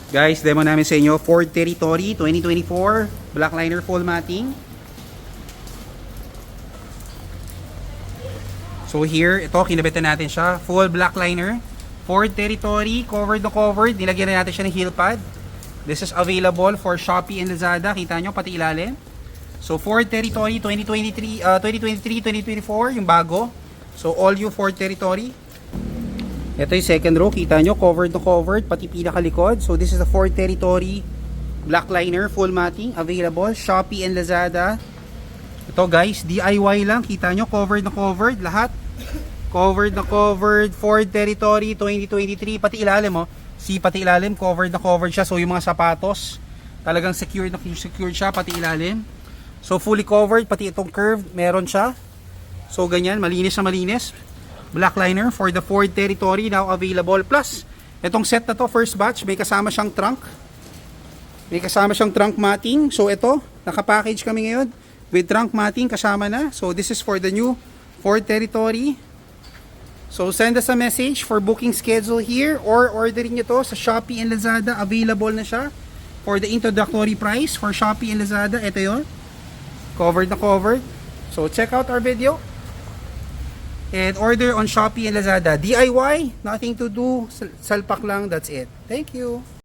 Guys, demo namin sa inyo Ford Territory 2024 black liner full matting. So here, ito kinabitan natin siya, full black liner Ford Territory, covered na covered. Nilagyan na natin siya ng heel pad. This is available for Shopee and Lazada. Kita nyo pati ilalim. So Ford Territory 2023-2024 yung bago. So all you Ford Territory. Ito yung second row, kita nyo, covered na covered, pati pinakalikod. So this is the Ford Territory black liner, full matting, available, Shopee and Lazada. Ito guys, DIY lang, kita nyo, covered na covered, lahat. Covered na covered, Ford Territory 2023, pati ilalim pati ilalim, covered na covered siya. So yung mga sapatos, talagang secured na secured siya, pati ilalim. So fully covered, pati itong curve, meron siya. So ganyan, malinis na malinis. Black liner for the Ford Territory now available. Plus, itong set na to, first batch, may kasama siyang trunk. May kasama siyang trunk matting. So ito, nakapackage kami ngayon with trunk matting kasama na. So this is for the new Ford Territory. So send us a message for booking schedule here or ordering nyo to sa Shopee and Lazada. Available na siya for the introductory price for Shopee and Lazada. Ito yun. Covered na covered. So check out our video. And order on Shopee and Lazada. DIY, nothing to do, salpak lang, that's it. Thank you.